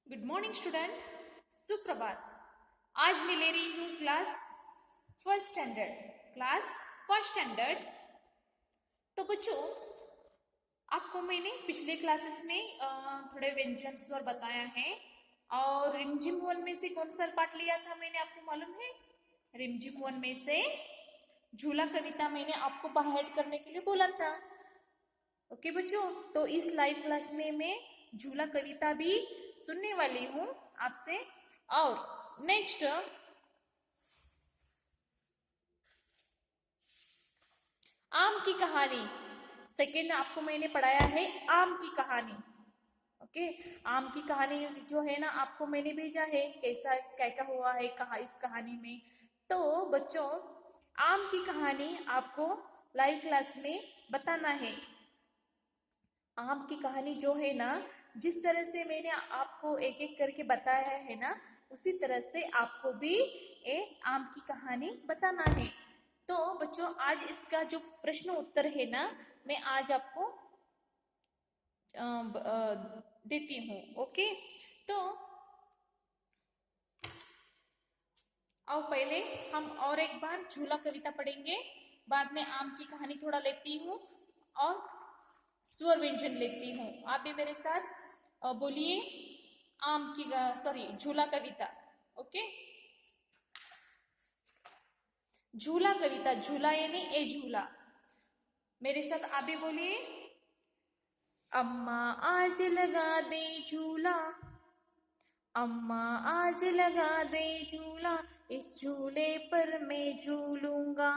Good morning student, सुप्रभात। आज मैं ले रही हूँ क्लास फर्स्ट स्टैंडर्ड। तो बच्चों, आपको मैंने पिछले क्लासेस में थोड़े व्यंजन स्वर बताया है। और रिमझिम वन में से कौन सा पाठ लिया था मैंने, आपको मालूम है? रिमझिम वन में से झूला कविता मैंने आपको बाहर करने के लिए बोला था। ओके बच्चों, तो इस लाइव क्लास में मैं झूला कविता भी सुनने वाली हूँ आपसे। और नेक्स्ट आम की कहानी, सेकेंड आपको मैंने पढ़ाया है आम की कहानी। ओके, आम की कहानी जो है ना, आपको मैंने भेजा है कैसा क्या क्या हुआ है कहा इस कहानी में। तो बच्चों, आम की कहानी आपको लाइव क्लास में बताना है। आम की कहानी जो है ना, जिस तरह से मैंने आपको एक एक करके बताया है ना, उसी तरह से आपको भी आम की कहानी बताना है। तो बच्चों, आज इसका जो प्रश्न उत्तर है ना, मैं आज आपको देती हूँ। ओके, तो अब पहले हम और एक बार झूला कविता पढ़ेंगे, बाद में आम की कहानी थोड़ा लेती हूँ और स्वर व्यंजन लेती हूँ। आप भी मेरे साथ बोलिए झूला कविता। ओके, झूला कविता, झूला यानी ए झूला। मेरे साथ आप भी बोलिए। अम्मा आज लगा दे झूला, अम्मा आज लगा दे झूला, इस झूले पर मैं झूलूंगा,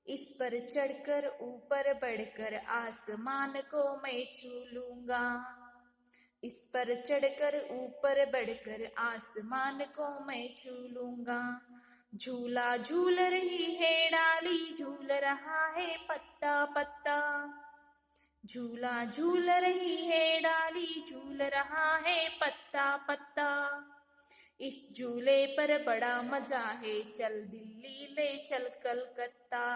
इस पर चढ़कर ऊपर बढ़कर आसमान को मैं छू लूंगा, इस पर चढ़कर ऊपर बढ़कर आसमान को मैं छू लूंगा। झूला झूल रही है डाली, झूल रहा है पत्ता पत्ता, झूला झूल रही है डाली, झूल रहा है पत्ता पत्ता, इस झूले पर बड़ा मजा है, चल दिल्ली ले चल कलकत्ता।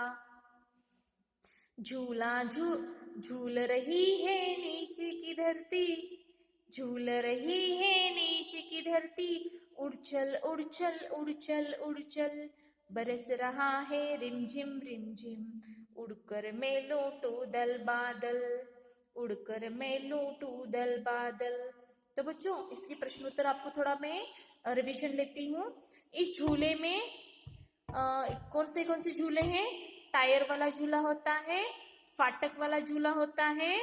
झूला झूल रही है नीचे की धरती, झूल रही है नीचे की धरती, उड़ चल उड़ चल उड़ चल उड़ चल, बरस रहा है रिमझिम रिमझिम, उड़कर मैं लौटू दल बादल, उड़कर मैं लौटू दल बादल। तो बच्चों, इसकी प्रश्न उत्तर आपको थोड़ा मैं रिवीजन लेती हूँ। इस झूले में कौन से झूले हैं? टायर वाला झूला होता है, फाटक वाला झूला होता है,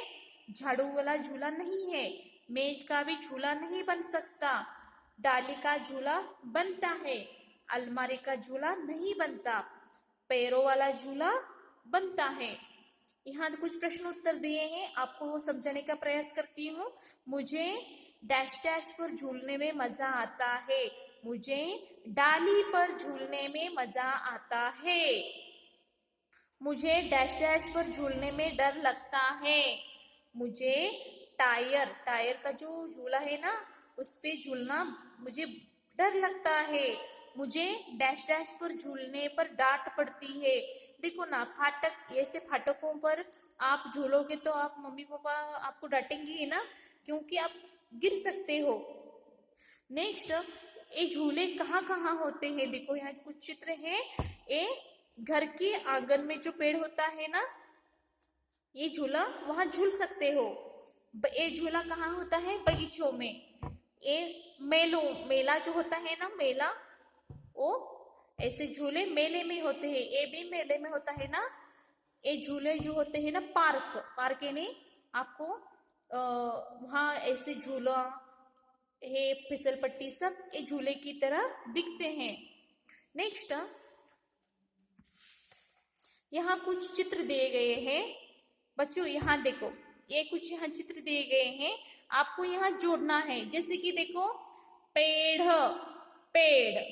झाड़ू वाला झूला नहीं है, मेज का भी झूला नहीं बन सकता, डाली का झूला बनता है, अलमारी का झूला नहीं बनता, पैरों वाला झूला बनता है। यहाँ कुछ प्रश्न उत्तर दिए हैं, आपको वो समझाने का प्रयास करती हूँ। मुझे डैश डैश पर झूलने में मजा आता है, मुझे डाली पर झूलने में मजा आता है, मुझे डैश डैश पर झूलने में डर लगता है, मुझे टायर का जो झूला है ना, उस पे झूलना मुझे डर लगता है, मुझे डैश डैश पर झूलने पर डांट पड़ती है। देखो ना, फाटक, ऐसे फाटकों पर आप झूलोगे तो आप मम्मी पापा आपको डांटेंगे ही ना, क्योंकि आप गिर सकते हो। नेक्स्ट, ये झूले कहाँ कहाँ होते हैं? देखो यहाँ कुछ चित्र है। ये घर के आंगन में जो पेड़ होता है ना, ये झूला वहां झूल सकते हो। ये झूला कहाँ होता है? बगीचों में। ये मेला जो होता है ना, मेला, वो ऐसे झूले मेले में होते हैं, ये भी मेले में होता है ना। ये झूले जो होते हैं ना, पार्क यानी आपको वहाँ ऐसे झूला है, फिसल पट्टी, सब ये झूले की तरह दिखते हैं। नेक्स्ट, यहाँ कुछ चित्र दिए गए हैं बच्चों, यहाँ देखो, ये कुछ यहाँ चित्र दिए गए हैं, आपको यहाँ जोड़ना है। जैसे कि देखो, पेड़, पेड़,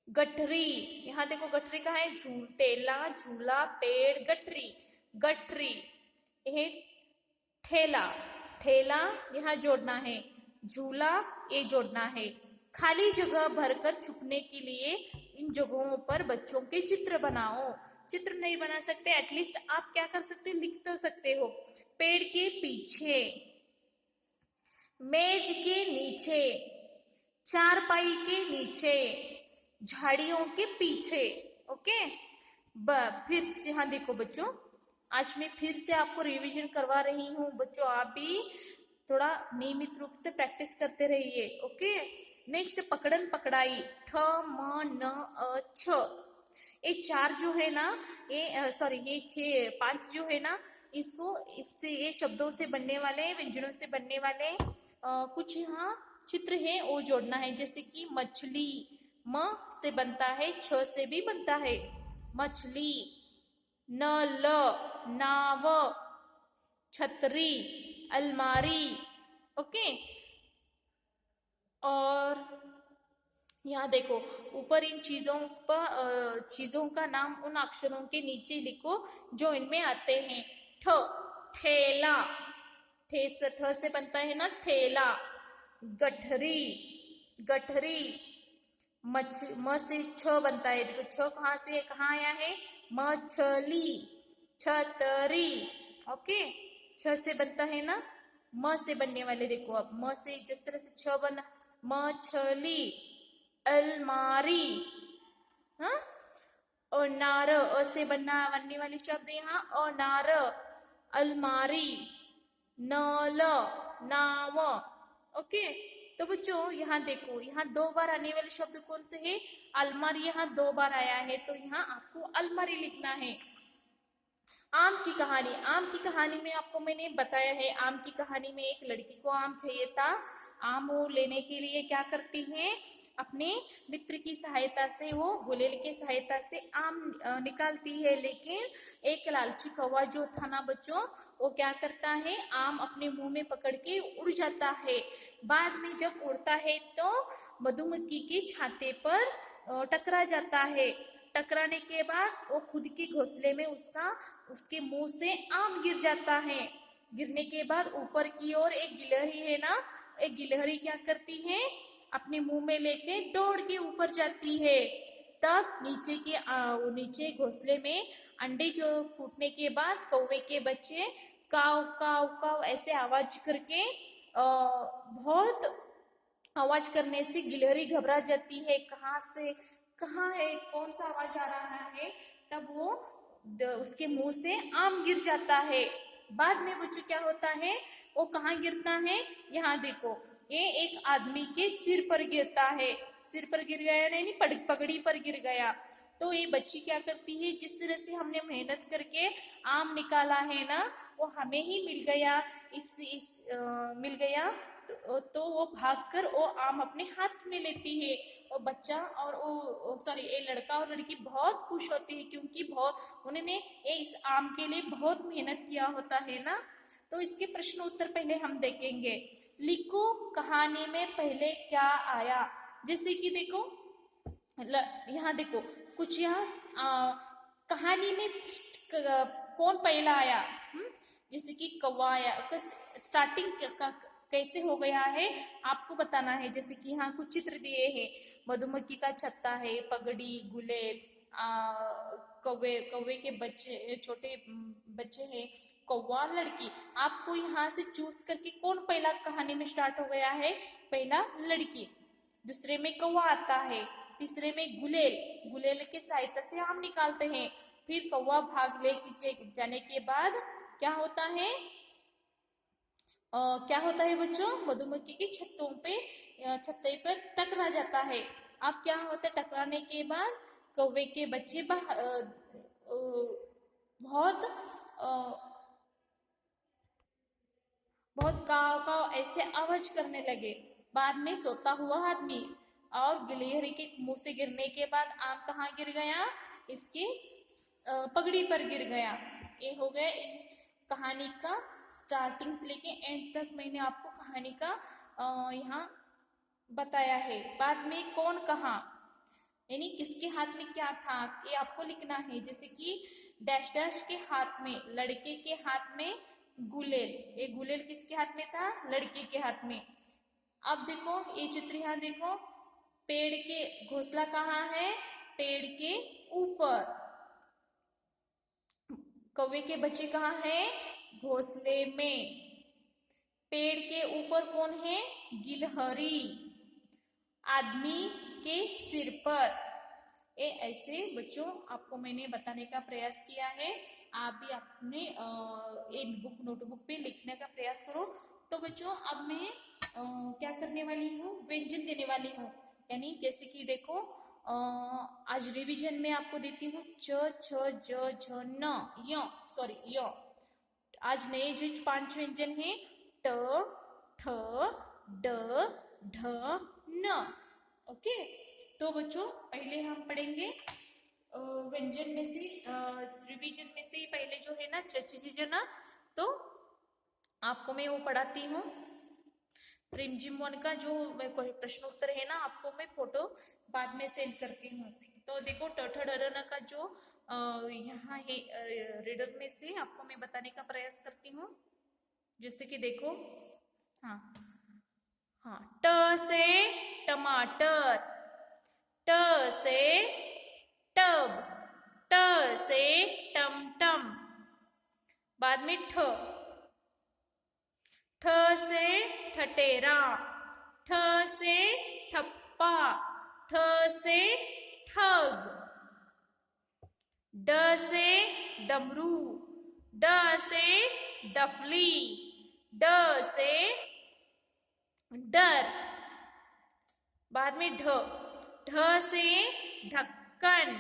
गठरी, यहाँ देखो गठरी कहाँ है? टेला, झूला, पेड़, गठरी, गठरी। ये ठेला, ठेला यहाँ जोड़ना है, झूला ये जोड़ना है। खाली जगह भरकर छुपने के लिए इन जगहों पर बच्चों के चित्र बनाओ। चित्र नहीं बना सकते, एटलीस्ट आप क्या कर सकते हो? लिख तो सकते हो। पेड़ के पीछे, मेज के नीचे, चारपाई के नीचे, झाड़ियों के पीछे। ओके, फिर यहाँ देखो बच्चों, आज मैं फिर से आपको रिवीजन करवा रही हूँ बच्चों, आप भी थोड़ा नियमित रूप से प्रैक्टिस करते रहिए। ओके, नेक्स्ट पकड़न पकड़ाई, ठ म न छ। ये चार जो है ना, ये सॉरी ये छह पांच जो है ना, इसको इससे ये शब्दों से बनने वाले, व्यंजनों से बनने वाले कुछ यहाँ चित्र है वो जोड़ना है। जैसे कि मछली, म से बनता है, छ से भी बनता है मछली, नल, नाव, छतरी, अलमारी। ओके, और यहाँ देखो ऊपर इन चीजों का नाम उन अक्षरों के नीचे लिखो जो इनमें आते हैं। ठ, ठेला, ठ से बनता है ना ठेला। गठरी, गठरी, म से छ बनता है, देखो छ कहाँ से कहाँ आया है, मछली, छतरी। ओके, छ से बनता है ना, म से बनने वाले देखो, अब म से जिस तरह से छ बना, मछली, अलमारी, हाँ, अनार, अ से बनने वाले शब्द यहाँ अनार, अलमारी, नल, नाव। ओके, तो बच्चों यहाँ देखो, यहाँ दो बार आने वाले शब्द कौन से है, अलमारी यहाँ दो बार आया है, तो यहाँ आपको अलमारी लिखना है। आम की कहानी, आम की कहानी में आपको मैंने बताया है, आम की कहानी में एक लड़की को आम चाहिए था। आम वो लेने के लिए क्या करती है, अपने मित्र की सहायता से, वो गुलेल की सहायता से आम निकालती है। लेकिन एक लालची कौवा जो था ना बच्चों, वो क्या करता है, आम अपने मुंह में पकड़ के उड़ जाता है। बाद में जब उड़ता है तो मधुमक्खी के छाते पर टकरा जाता है। टकराने के बाद वो खुद के घोंसले में उसके मुंह से आम गिर जाता है। गिरने के बाद ऊपर की ओर एक गिलहरी है ना, एक गिलहरी क्या करती है, अपने मुंह में लेके दौड़ के ऊपर जाती है। तब नीचे घोंसले में अंडे जो फूटने के बाद कौवे के बच्चे काव काव काव ऐसे आवाज करके बहुत आवाज करने से गिलहरी घबरा जाती है, कहाँ से कहाँ है, कौन सा आवाज आ रहा है। तब वो उसके मुंह से आम गिर जाता है। बाद में बच्चों क्या होता है, वो कहाँ गिरता है, यहाँ देखो, ये एक आदमी के सिर पर गिरता है। सिर पर गिर गया नहीं, पगड़ी पर गिर गया। तो ये बच्ची क्या करती है, जिस तरह से हमने मेहनत करके आम निकाला है ना, वो हमें ही मिल गया, मिल गया। तो वो भागकर वो आम अपने हाथ में लेती है। और बच्चा और वो सॉरी ये लड़का और लड़की बहुत खुश होते हैं, क्योंकि बहुत उन्होंने इस आम के लिए बहुत मेहनत किया होता है ना। तो इसके प्रश्न उत्तर पहले हम देखेंगे। लिखो कहानी में पहले क्या आया। जैसे कि देखो यहाँ देखो कुछ यहाँ कहानी में कौन पहला आया, जैसे कि कौवा आया, स्टार्टिंग कैसे हो गया है आपको बताना है। जैसे कि यहाँ कुछ चित्र दिए हैं, मधुमक्खी का छत्ता है, पगड़ी, गुलेल, कौवे के बच्चे, छोटे बच्चे हैं, कौवा, लड़की। आपको यहाँ से चूज करके कौन पहला कहानी में स्टार्ट हो गया है, पहला लड़की, दूसरे में कौवा आता है, तीसरे में गुलेल, गुलेल की सहायता से आम निकालते हैं। फिर कौवा भाग ले जाने के बाद क्या होता है, क्या होता है बच्चों, मधुमक्खी के छत्ते पर टकरा जाता है। अब क्या होता है, टकराने के बाद कौवे के बच्चे बहुत बहुत काव काव ऐसे आवाज करने लगे। बाद में सोता हुआ आदमी और गिलहरी के मुंह से गिरने के बाद आम कहाँ गिर गया, इसके पगड़ी पर गिर गया। ये हो गया कहानी का स्टार्टिंग से लेके एंड तक मैंने आपको कहानी का यहाँ बताया है। बाद में कौन कहा, यानी किसके हाथ में क्या था, ये आपको लिखना है। जैसे कि डैश डैश के हाथ में, लड़के के हाथ में गुलेल, ये गुलेल किसके हाथ में था, लड़के के हाथ में। अब देखो ये चित्र यहाँ देखो, पेड़ के घोंसला कहाँ है, पेड़ के ऊपर, कौवे के बच्चे कहाँ है, घोंसले में। पेड़ के ऊपर कौन है? गिलहरी। आदमी के सिर पर। ऐसे बच्चों आपको मैंने बताने का प्रयास किया है। आप भी अपने बुक नोटबुक पे लिखने का प्रयास करो। तो बच्चों अब मैं क्या करने वाली हूँ? व्यंजन देने वाली हूँ। यानी जैसे कि देखो आज रिवीजन में आपको देती हूँ च छ ज झ न य, सॉरी य। आज नए जो 5 व्यंजन हैं ट, ठ, ड, ढ, न। ओके, तो बच्चों पहले हम पढ़ेंगे व्यंजन में से, रिवीजन में से पहले जो है ना च तो आपको मैं वो पढ़ाती हूँ। प्रिमजिम 1 का जो प्रश्न उत्तर है ना, आपको मैं फोटो बाद में सेंड करती हूँ। तो देखो ट का जो यहाँ है रीडर में से आपको मैं बताने का प्रयास करती हूँ। जैसे कि देखो, हाँ हाँ, ट से टमाटर, ट से टब, ट से टमटम। बाद में ठ से ठटेरा, ठ से ठप्पा, ठ से ठग। ड से डमरू, ड से डफली, ड से डर। बाद में ढ से ढक्कन,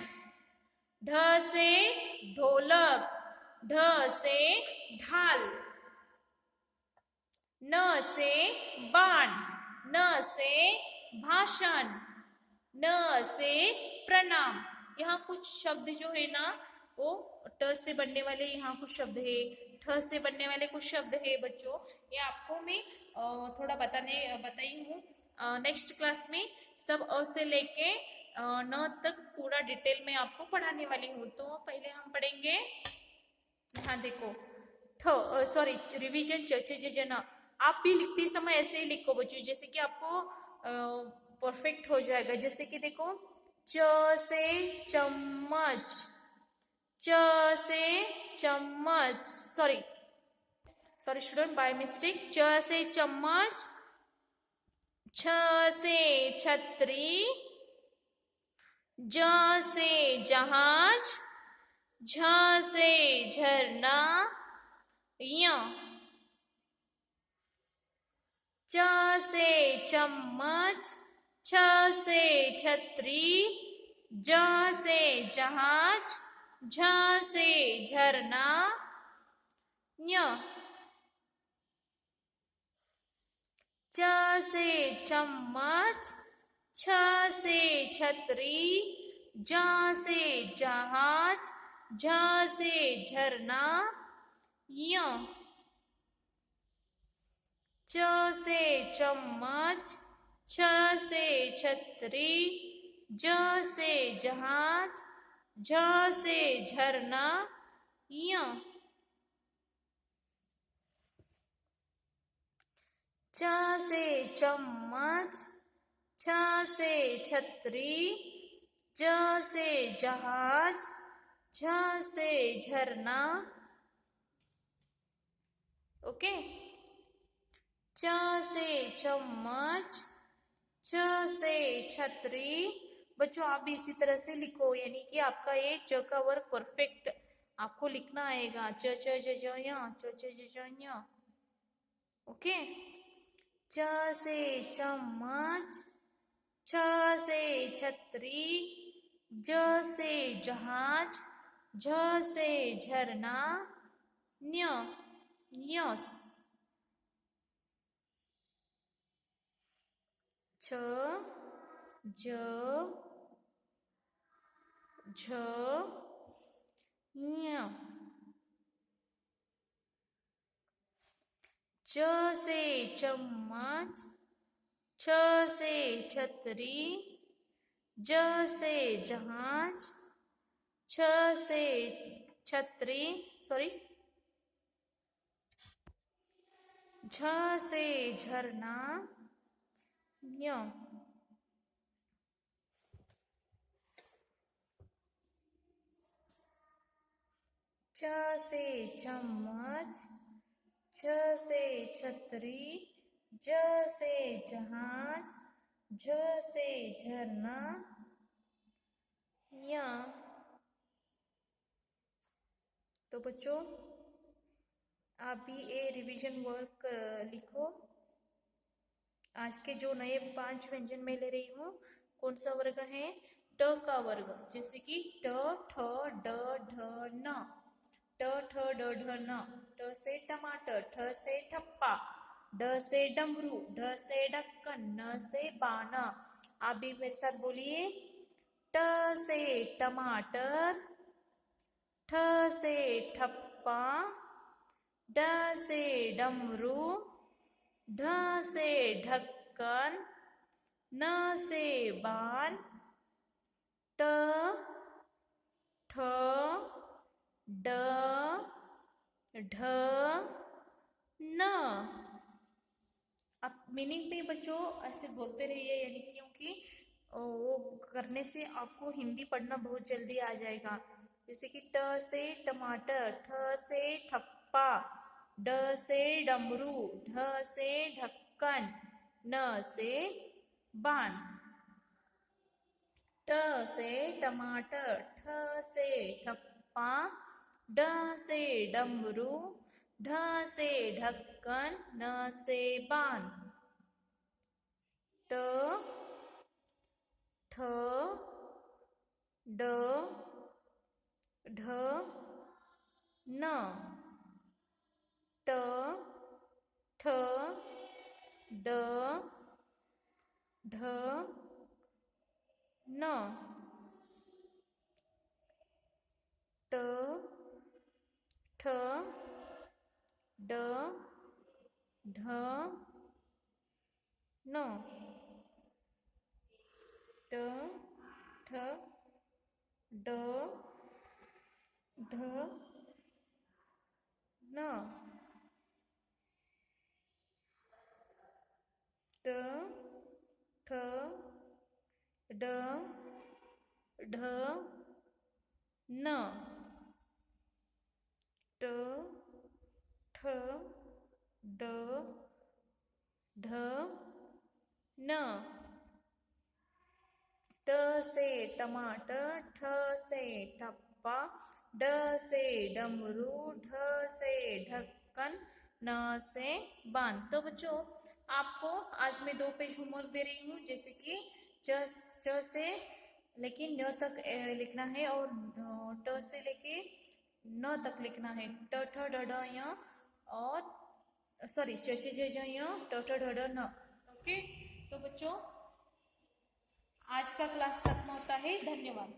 ढ से ढोलक, ढ से ढाल। न से बाण, न से भाषण, न से प्रणाम। यहाँ कुछ शब्द जो है ना वो ट से बनने वाले यहाँ कुछ शब्द है, ठ से बनने वाले कुछ शब्द है बच्चों। ये आपको मैं थोड़ा बताई हूँ। नेक्स्ट क्लास में सब अ से लेके न तक पूरा डिटेल में आपको पढ़ाने वाली हूँ। तो पहले हम पढ़ेंगे, हाँ देखो सॉरी रिवीजन च आप भी लिखते समय ऐसे ही लिखो बच्चों, जैसे कि आपको परफेक्ट हो जाएगा। जैसे कि देखो च से चम्मच, च से चम्मच, सॉरी स्टूडेंट बाय मिस्टेक, च से चम्मच, छ से छतरी, ज से जहाज, झ से झरना, य च से चम्मच, छ से छतरी, ज से जहाज, झ से झरना, य च से चम्मच, छ से छतरी, ज से जहाज, झ से झरना, य च से चम्मच, छ से छतरी, ज से जहाज, झ से झरना, य च से चम्मच, छ से छतरी, ज से जहाज, झ से झरना। ओके, च से चम्मच, छ से छतरी। बच्चों आप भी इसी तरह से लिखो, यानी कि आपका ये च का वर्क परफेक्ट आपको लिखना आएगा। च च ज ज य, च च ज ज य। ओके, च से चम्मच, छ से छतरी, ज से जहाज, झ से झरना, न्य न्य छ ज झ ञ। च से चम्मच, छ से छतरी, ज से जहाज, छ से छतरी, सॉरी झ से झरना, ञ च से चम्मच, छ से छतरी, ज से जहाज, झ से झरना, या। तो बच्चों आप भी ये रिवीजन वर्क लिखो। आज के जो नए 5 व्यंजन मैं ले रही हूँ, कौन सा वर्ग है? ट का वर्ग, जैसे कि ट, ठ, ड, ढ, न। ट, ठ, ड, ढ, न। ट से टमाटर, ठ से ठप्पा, ड से डमरू, ढ से ढक्कन, न से बाण। आप भी मेरे साथ बोलिए। ट से टमाटर, ठ से ठप्पा, ड से डमरू, ढ से ढक्कन, न से बाण, ट, ठ, ड, ढ, न। आप मीनिंग पे बच्चों ऐसे बोलते रहिए, यानी क्योंकि वो करने से आपको हिंदी पढ़ना बहुत जल्दी आ जाएगा। जैसे कि ट से टमाटर, ठ से ठप्पा, ड से डमरू, ढ से ढक्कन, न से बाण। ट से टमाटर, ठ से ठप्पा, ड से डमरू, ढ से ढक्कन, न से बाण। ट, ठ, ड, ढ, न। ट, ठ, ड, ढ, न। ट, ठ, ड, ढ, न। ट, ठ, ड, ढ, न। ट, ठ, ड, ढ, न। ट, ठ, ड, ढ, न। ट से टमाटर, ठ से ठप्पा, ड से डमरू, ढ से ढक्कन, न से बाण। तो बच्चों आपको आज मैं 2 पेज होमवर्क दे रही हूँ, जैसे कि च से लेकिन न तक लिखना है, और ट से लेके न तक लिखना है। ट, ठ, ड, ढ, य, और सॉरी च, छ, ज, ज, य, ट, ठ, ड, ढ, न। ओके, तो बच्चों आज का क्लास खत्म होता है। धन्यवाद।